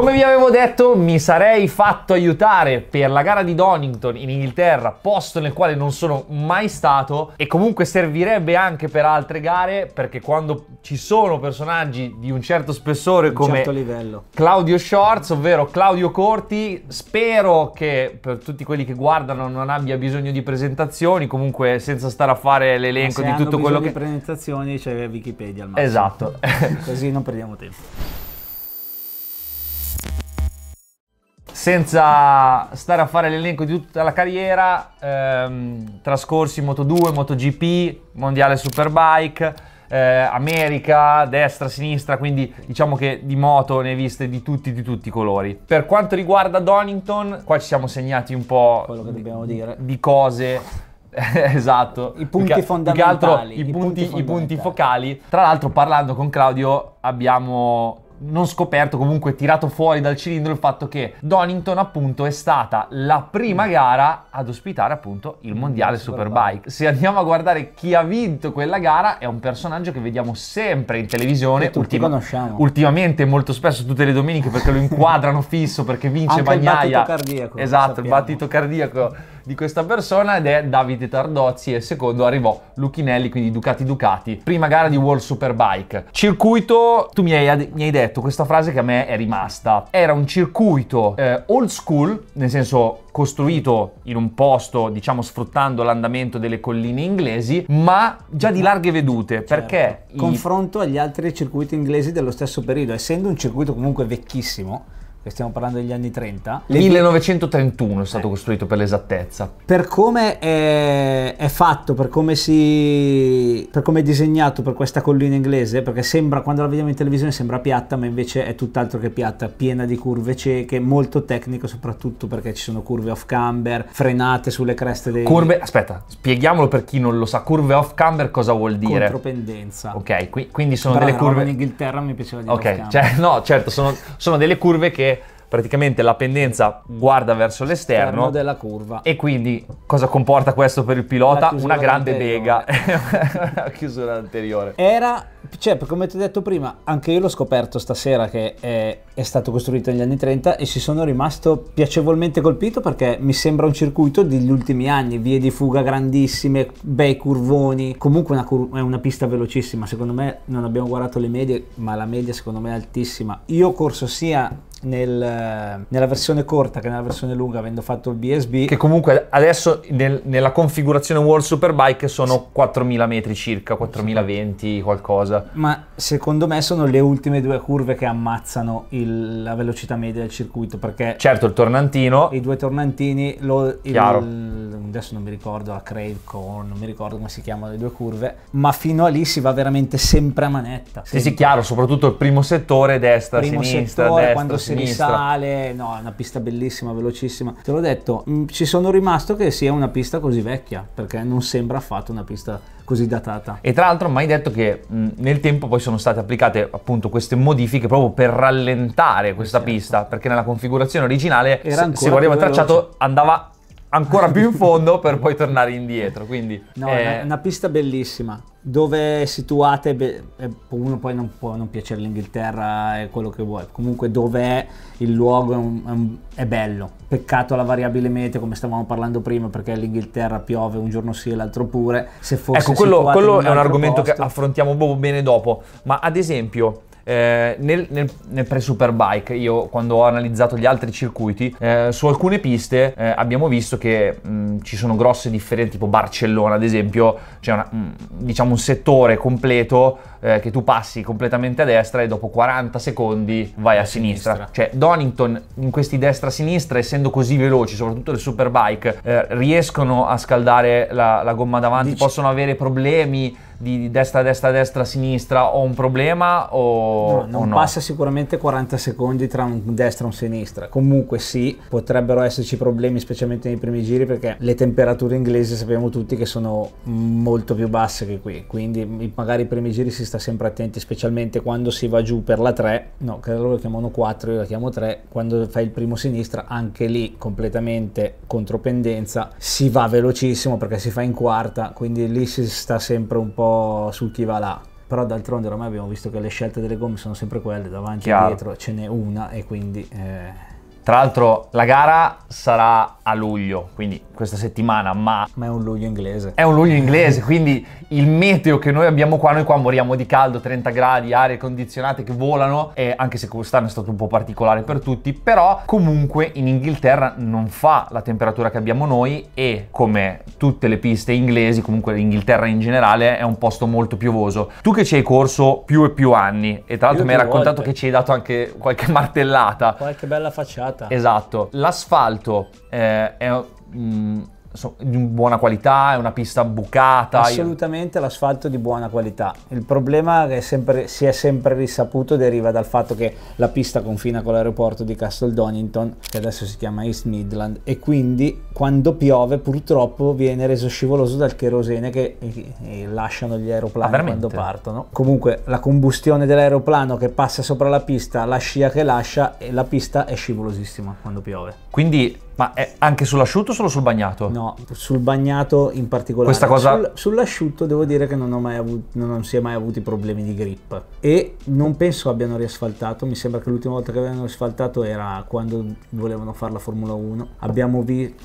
Come vi avevo detto, mi sarei fatto aiutare per la gara di Donington in Inghilterra, posto nel quale non sono mai stato, e comunque servirebbe anche per altre gare, perché quando ci sono personaggi di un certo spessore come certo livello, Claudio Shorts, ovvero Claudio Corti, spero che per tutti quelli che guardano non abbia bisogno di presentazioni, comunque senza stare a fare l'elenco di tutto quello che... di presentazioni c'è Wikipedia al massimo. Esatto. Così non perdiamo tempo. Senza stare a fare l'elenco di tutta la carriera, trascorsi Moto2, MotoGP, Mondiale Superbike, America, destra, sinistra, quindi diciamo che di moto ne hai viste di tutti i colori. Per quanto riguarda Donington, qua ci siamo segnati un po' quello che dobbiamo dire di cose. Esatto, i punti fondamentali, i punti focali. Tra l'altro, parlando con Claudio, abbiamo non scoperto, comunque tirato fuori dal cilindro il fatto che Donington appunto è stata la prima gara ad ospitare appunto il mondiale Superbike. Se andiamo a guardare chi ha vinto quella gara, è un personaggio che vediamo sempre in televisione, tutti conosciamo ultimamente, molto spesso tutte le domeniche, perché lo inquadrano fisso, perché vince anche Bagnaia. il battito cardiaco, esatto, il battito cardiaco di questa persona, ed è Davide Tardozzi, e secondo arrivò Lucchinelli, quindi Ducati. Prima gara di World Superbike. Circuito, tu mi hai detto questa frase che a me è rimasta. Era un circuito old school, nel senso costruito in un posto, diciamo, sfruttando l'andamento delle colline inglesi, ma già di larghe vedute, certo, perché confronto agli altri circuiti inglesi dello stesso periodo, essendo un circuito comunque vecchissimo, che stiamo parlando degli anni 30. 1931 è stato costruito, per l'esattezza. Per come è fatto, per come è disegnato per questa collina inglese, perché sembra, quando la vediamo in televisione sembra piatta, ma invece è tutt'altro che piatta, piena di curve cieche, molto tecnico, soprattutto perché ci sono curve off camber, frenate sulle creste dei... Curve, aspetta, spieghiamolo per chi non lo sa, curve off camber cosa vuol dire? Contropendenza. Ok, quindi sono però delle curve... in Inghilterra mi piaceva dire ok, cioè, no, certo, sono delle curve che praticamente la pendenza guarda verso l'esterno della curva, e quindi cosa comporta questo per il pilota? Una grande bega, una chiusura anteriore. Cioè, come ti ho detto prima, anche io l'ho scoperto stasera che è stato costruito negli anni 30 e ci sono rimasto piacevolmente colpito, perché mi sembra un circuito degli ultimi anni, vie di fuga grandissime, bei curvoni, comunque è una pista velocissima. Secondo me, non abbiamo guardato le medie, ma la media secondo me è altissima. Io ho corso sia nella versione corta che nella versione lunga, avendo fatto il BSB, che comunque adesso nella configurazione World Superbike sono 4000 metri circa, 4020 qualcosa, ma secondo me sono le ultime due curve che ammazzano la velocità media del circuito, perché certo il tornantino, i due tornantini, chiaro, adesso non mi ricordo, la Crave Corn, non mi ricordo come si chiamano le due curve, ma fino a lì si va veramente sempre a manetta. Sì, chiaro, soprattutto il primo settore, destra, sinistra, destra, quando si risale, no, è una pista bellissima, velocissima. Te l'ho detto, ci sono rimasto che sia una pista così vecchia, perché non sembra affatto una pista così datata. E tra l'altro mai detto che nel tempo poi sono state applicate appunto queste modifiche proprio per rallentare questa pista, perché nella configurazione originale, se guardiamo il tracciato, andava ancora più in fondo per poi tornare indietro, quindi no, è una pista bellissima. Dove è situata, uno poi non può non piacere l'Inghilterra, è quello che vuoi, comunque dove è il luogo è bello. Peccato la variabile meteo, come stavamo parlando prima, perché l'Inghilterra piove un giorno sì e l'altro pure. Se fosse, ecco, quello è un argomento che affrontiamo proprio bene dopo, ma ad esempio nel pre-Superbike, io quando ho analizzato gli altri circuiti, su alcune piste abbiamo visto che ci sono grosse differenze, tipo Barcellona ad esempio, c'è diciamo un settore completo che tu passi completamente a destra e dopo 40 secondi vai a sinistra. Cioè Donington, in questi destra-sinistra, essendo così veloci, soprattutto le Superbike, riescono a scaldare la gomma davanti, possono avere problemi di destra, sinistra, o un problema o non no? Passa sicuramente 40 secondi tra un destra e un sinistra. Comunque sì, potrebbero esserci problemi, specialmente nei primi giri, perché le temperature inglesi sappiamo tutti che sono molto più basse che qui, quindi magari i primi giri si sta sempre attenti, specialmente quando si va giù per la 3, no, che loro lo chiamano 4, io la chiamo 3, quando fai il primo sinistra, anche lì completamente contropendenza, si va velocissimo perché si fa in quarta, quindi lì si sta sempre un po' sul chi va là. Però d'altronde ormai abbiamo visto che le scelte delle gomme sono sempre quelle, davanti Chiaro. e dietro ce n'è una, e quindi Tra l'altro la gara sarà a luglio, quindi questa settimana, ma è un luglio inglese. è un luglio inglese, quindi il meteo che noi abbiamo qua, noi qua moriamo di caldo, 30 gradi, arie condizionate che volano, e anche se quest'anno è stato un po' particolare per tutti, però comunque in Inghilterra non fa la temperatura che abbiamo noi, e come tutte le piste inglesi, comunque l'Inghilterra in generale è un posto molto piovoso. Tu che ci hai corso più e più anni, e tra l'altro mi hai raccontato volte. che ci hai dato anche qualche martellata. Qualche bella facciata. Esatto, l'asfalto è di buona qualità, è una pista bucata. Assolutamente l'asfalto di buona qualità. Il problema che si è sempre risaputo deriva dal fatto che la pista confina con l'aeroporto di Castle Donington, che adesso si chiama East Midland, e quindi quando piove purtroppo viene reso scivoloso dal cherosene che lasciano gli aeroplani quando partono. Comunque la combustione dell'aeroplano che passa sopra la pista, la scia che lascia, e la pista è scivolosissima quando piove. Quindi, ma è anche sull'asciutto o solo sul bagnato? No, sul bagnato in particolare. Questa cosa... Sull'asciutto devo dire che non si è mai avuti problemi di grip, e non penso abbiano riasfaltato. Mi sembra che l'ultima volta che avevano riasfaltato era quando volevano fare la Formula 1.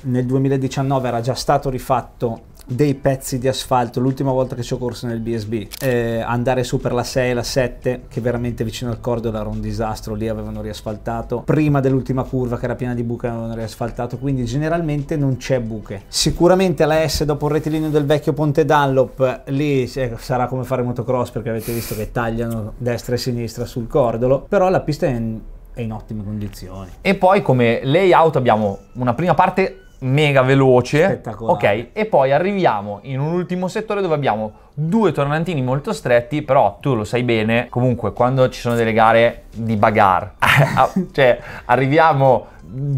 Nel 2019 era già stato rifatto dei pezzi di asfalto, l'ultima volta che ci ho corso nel BSB, andare su per la 6 e la 7, che veramente vicino al cordolo era un disastro, lì avevano riasfaltato. Prima dell'ultima curva che era piena di buche avevano riasfaltato, quindi generalmente non c'è buche. Sicuramente la S dopo il rettilineo del vecchio Ponte Dunlop, lì sarà come fare motocross, perché avete visto che tagliano destra e sinistra sul cordolo, però la pista è in ottime condizioni. E poi come layout abbiamo una prima parte mega veloce, spettacolare, ok, e poi arriviamo in un ultimo settore dove abbiamo due tornantini molto stretti, però tu lo sai bene, comunque quando ci sono delle gare di bagarre, cioè arriviamo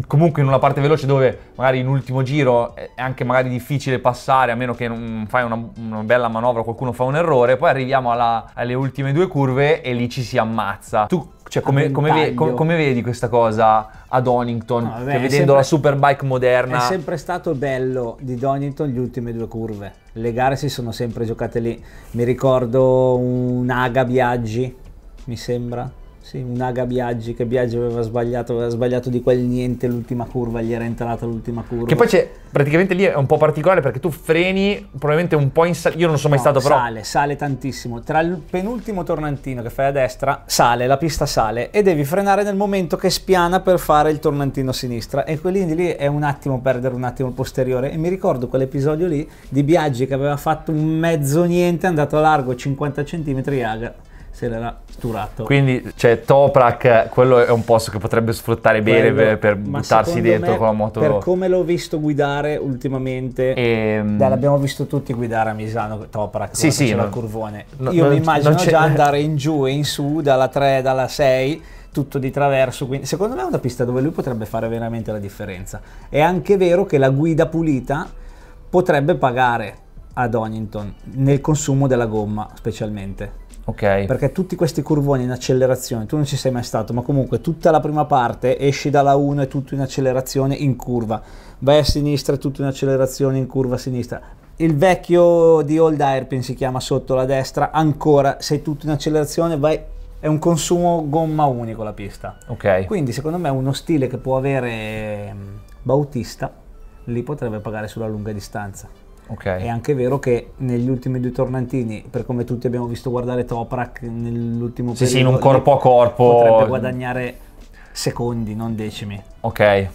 comunque in una parte veloce dove magari in ultimo giro è anche magari difficile passare, a meno che non fai una bella manovra, qualcuno fa un errore, poi arriviamo alle ultime due curve e lì ci si ammazza. Tu cioè, come vedi questa cosa a Donington, No, vabbè, che vedendo la Superbike moderna? È sempre stato bello di Donington le ultime due curve. Le gare si sono sempre giocate lì. Mi ricordo un Aga Biaggi, mi sembra. Sì, un Aga Biaggi, che Biaggi aveva sbagliato di quel niente l'ultima curva, gli era entrata l'ultima curva. Che poi praticamente lì è un po' particolare perché tu freni probabilmente un po' in io non sono mai stato, però sale tantissimo. Tra il penultimo tornantino che fai a destra, la pista sale, e devi frenare nel momento che spiana per fare il tornantino a sinistra, e quindi lì è un attimo perdere un attimo il posteriore. E mi ricordo quell'episodio lì di Biaggi che aveva fatto un mezzo niente, è andato a largo 50 cm, Aga se l'era sturato. Quindi cioè Toprak, quello è un posto che potrebbe sfruttare bene per buttarsi dentro con la moto. Per come l'ho visto guidare ultimamente, l'abbiamo visto tutti guidare a Misano, Toprak, sì, il curvone. Io mi immagino già andare in giù e in su dalla 3, dalla 6, tutto di traverso, quindi secondo me è una pista dove lui potrebbe fare veramente la differenza. È anche vero che la guida pulita potrebbe pagare a Donington nel consumo della gomma, specialmente. Okay. Perché tutti questi curvoni in accelerazione, tu non ci sei mai stato, ma comunque tutta la prima parte esci dalla 1 e tutto in accelerazione in curva, vai a sinistra e tutto in accelerazione in curva a sinistra. Il vecchio di Old Hairpin si chiama sotto la destra, ancora sei tutto in accelerazione, è un consumo gomma unico la pista. Ok. Quindi secondo me uno stile che può avere Bautista lì potrebbe pagare sulla lunga distanza. Okay. È anche vero che negli ultimi due tornantini, per come tutti abbiamo visto guardare Toprak nell'ultimo periodo, sì, in un corpo a corpo potrebbe guadagnare secondi, non decimi. Ok.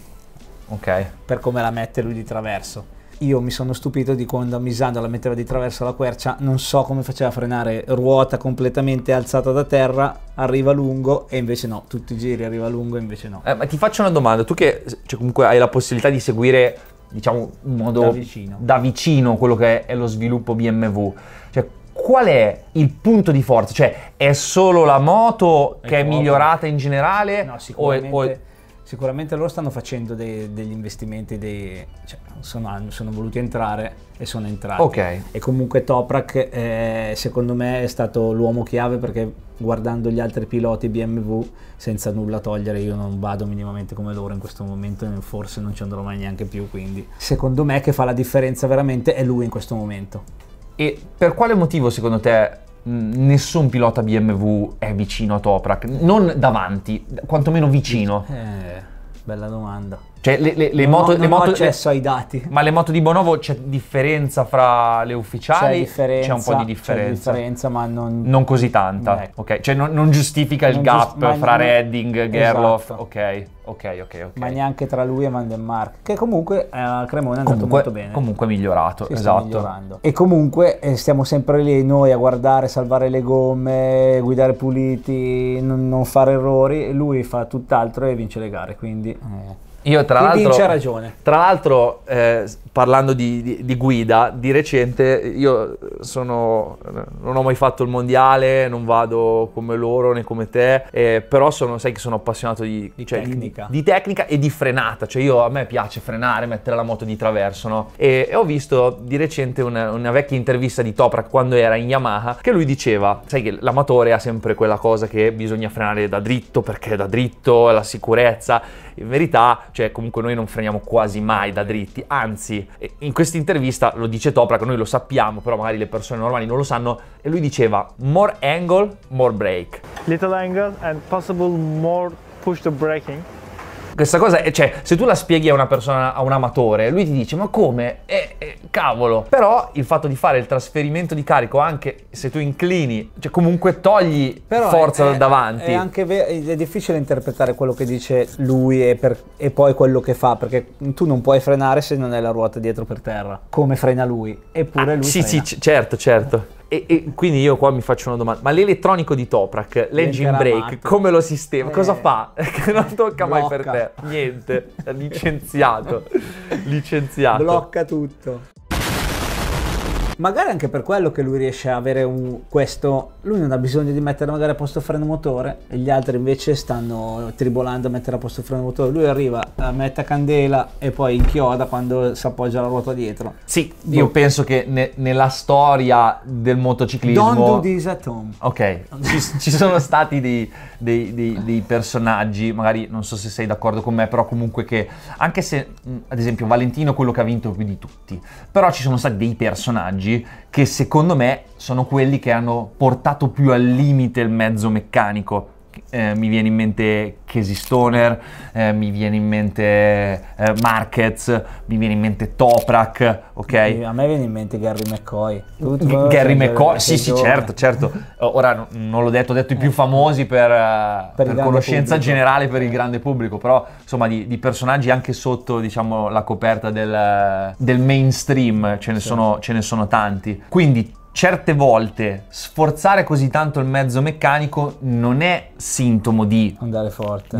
Per come la mette lui di traverso. Io mi sono stupito di quando a Misano la metteva di traverso la quercia, non so come faceva a frenare, ruota completamente alzata da terra, arriva lungo, e invece no, tutti i giri arriva lungo e invece no. Ma ti faccio una domanda, tu che comunque hai la possibilità di seguire, diciamo, in modo da vicino quello che è lo sviluppo BMW, cioè qual è il punto di forza? Cioè è solo la moto che è migliorata in generale? No, sicuramente loro stanno facendo degli investimenti, sono voluti entrare e sono entrati. Ok. E comunque Toprak secondo me è stato l'uomo chiave, perché guardando gli altri piloti BMW, senza nulla togliere, io non vado minimamente come loro in questo momento, e forse non ci andrò mai neanche più, quindi secondo me che fa la differenza veramente è lui in questo momento. E per quale motivo secondo te nessun pilota BMW è vicino a Toprak, non davanti, quantomeno vicino. Bella domanda. Cioè le Non moto, ho- le non ho moto, accesso ai dati. ma le moto di Bonovo c'è differenza fra le ufficiali? Differenza, C'è un po' di c'è differenza. differenza, ma Non così tanta, Ecco. ok? Cioè non giustifica il Non gap ma fra non- Redding, Gerloff, Esatto. ok. Ma neanche tra lui e Van den Mark, che comunque a Cremona è andato molto bene. Comunque è migliorato, Si sta esatto. migliorando. E comunque stiamo sempre lì noi a guardare, salvare le gomme, guidare puliti, non fare errori, e lui fa tutt'altro e vince le gare, quindi Io tra chi l'altro, vince ha ragione. Tra l'altro, parlando di guida, di recente io non ho mai fatto il mondiale, non vado come loro né come te, però sai che sono appassionato di tecnica. Di tecnica e di frenata, cioè a me piace frenare, mettere la moto di traverso, no? E ho visto di recente una vecchia intervista di Toprak quando era in Yamaha, che lui diceva, sai che l'amatore ha sempre quella cosa che bisogna frenare da dritto perché da dritto è la sicurezza. In verità, cioè comunque noi non freniamo quasi mai da dritti, anzi in questa intervista lo dice Toprak, noi lo sappiamo, però magari le persone normali non lo sanno, e lui diceva more angle, more brake. Little angle and possible more push the braking. Questa cosa è, cioè, se tu la spieghi a una persona, a un amatore, lui ti dice ma come? Cavolo. Però il fatto di fare il trasferimento di carico anche se tu inclini, cioè comunque togli forza da davanti. È anche è difficile interpretare quello che dice lui e poi quello che fa, perché tu non puoi frenare se non hai la ruota dietro per terra, come frena lui, eppure lui sì, frena. sì, certo. E quindi io qua mi faccio una domanda, ma l'elettronico di Toprak, l'engine brake, L'enteramato. come lo sistema? Cosa fa? Che non tocca mai per Blocca. te, niente, è licenziato. Blocca tutto. Magari anche per quello che lui riesce a avere questo, lui non ha bisogno di mettere magari a posto freno motore e gli altri invece stanno tribolando a mettere a posto freno motore. Lui arriva, mette a candela e poi inchioda quando si appoggia la ruota dietro. Sì, io penso che nella storia del motociclismo... Don't do this at home. Ok, ci sono stati dei personaggi, magari non so se sei d'accordo con me, però comunque che, anche se ad esempio Valentino è quello che ha vinto più di tutti, però ci sono stati dei personaggi che secondo me sono quelli che hanno portato più al limite il mezzo meccanico. Mi viene in mente Casey Stoner, mi viene in mente Marquez, mi viene in mente Toprak, ok? A me viene in mente Gary McCoy. Gary McCoy, sì, certo. Ora non l'ho detto, ho detto i più famosi per conoscenza pubblico. generale per il grande pubblico, però insomma di personaggi anche sotto, diciamo, la coperta del mainstream ce ne sono tanti. Quindi certe volte sforzare così tanto il mezzo meccanico non è sintomo di Andare forte.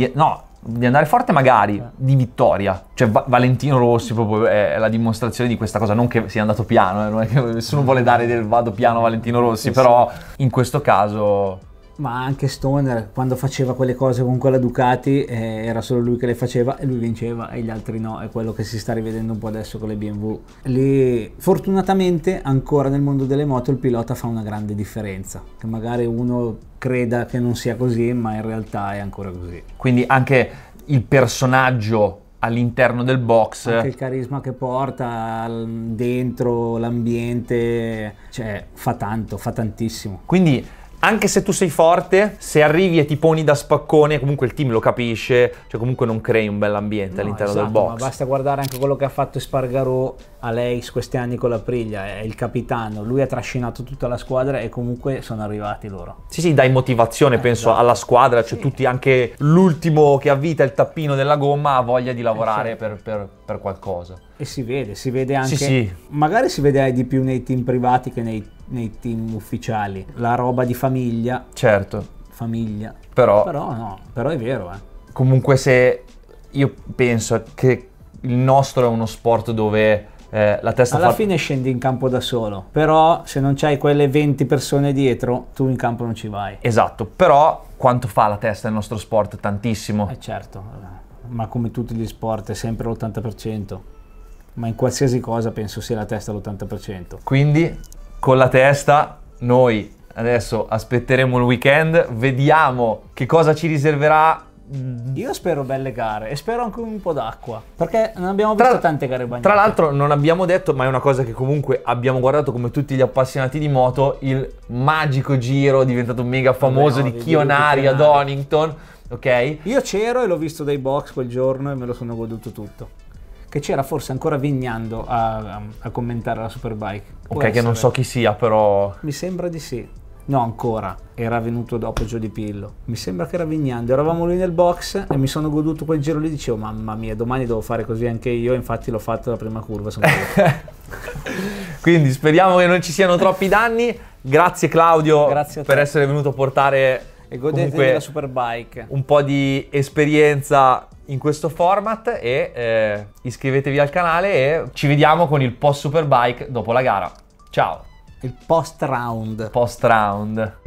di andare forte magari, di vittoria. Cioè Valentino Rossi proprio è la dimostrazione di questa cosa, non che sia andato piano, non è che nessuno vuole dare del vado piano a Valentino Rossi, però in questo caso... Ma anche Stoner, quando faceva quelle cose con quella Ducati, era solo lui che le faceva e lui vinceva e gli altri no. È quello che si sta rivedendo un po' adesso con le BMW. Lì, fortunatamente, ancora nel mondo delle moto il pilota fa una grande differenza. Che magari uno creda che non sia così, ma in realtà è ancora così. Quindi anche il personaggio all'interno del box... Anche il carisma che porta dentro, l'ambiente, cioè fa tanto, fa tantissimo. Quindi... anche se tu sei forte, se arrivi e ti poni da spaccone, comunque il team lo capisce, cioè comunque non crei un bell'ambiente all'interno del box. Ma basta guardare anche quello che ha fatto Espargarò a Leix questi anni con la Aprilia, è il capitano, lui ha trascinato tutta la squadra e comunque sono arrivati loro. Sì, dai motivazione penso esatto. alla squadra, cioè tutti, anche l'ultimo che avvita il tappino della gomma ha voglia di lavorare per qualcosa. E si vede anche, Sì. magari si vede di più nei team privati che nei team ufficiali, la roba di famiglia, Certo, però è vero. Comunque se io penso che il nostro è uno sport dove la testa alla fine scendi in campo da solo, però se non c'hai quelle 20 persone dietro, tu in campo non ci vai. Esatto, però quanto fa la testa nel nostro sport? Tantissimo. Certo, ma come tutti gli sport è sempre l'80%, ma in qualsiasi cosa penso sia la testa l'80%. Quindi con la testa noi adesso aspetteremo il weekend, vediamo che cosa ci riserverà Io spero belle gare e spero anche un po' d'acqua, perché non abbiamo visto tante gare bagnate. Tra l'altro non abbiamo detto, ma è una cosa che comunque abbiamo guardato come tutti gli appassionati di moto, il magico giro diventato mega famoso di Chionari ad Donington, ok? Io c'ero e l'ho visto dai box quel giorno e me lo sono goduto tutto. Che c'era forse ancora Vignando a commentare la Superbike. Ok, che non so chi sia, però... Mi sembra di sì. No, ancora, era venuto dopo Gio Di Pillo. Mi sembra che era Vignando, eravamo lì nel box e mi sono goduto quel giro lì, dicevo mamma mia, domani devo fare così anche io, infatti l'ho fatto la prima curva. Quindi speriamo che non ci siano troppi danni. Grazie Claudio per essere venuto a portare e godete della Superbike, un po' di esperienza in questo format e iscrivetevi al canale e ci vediamo con il post Superbike dopo la gara. Ciao! Il post round. Post round.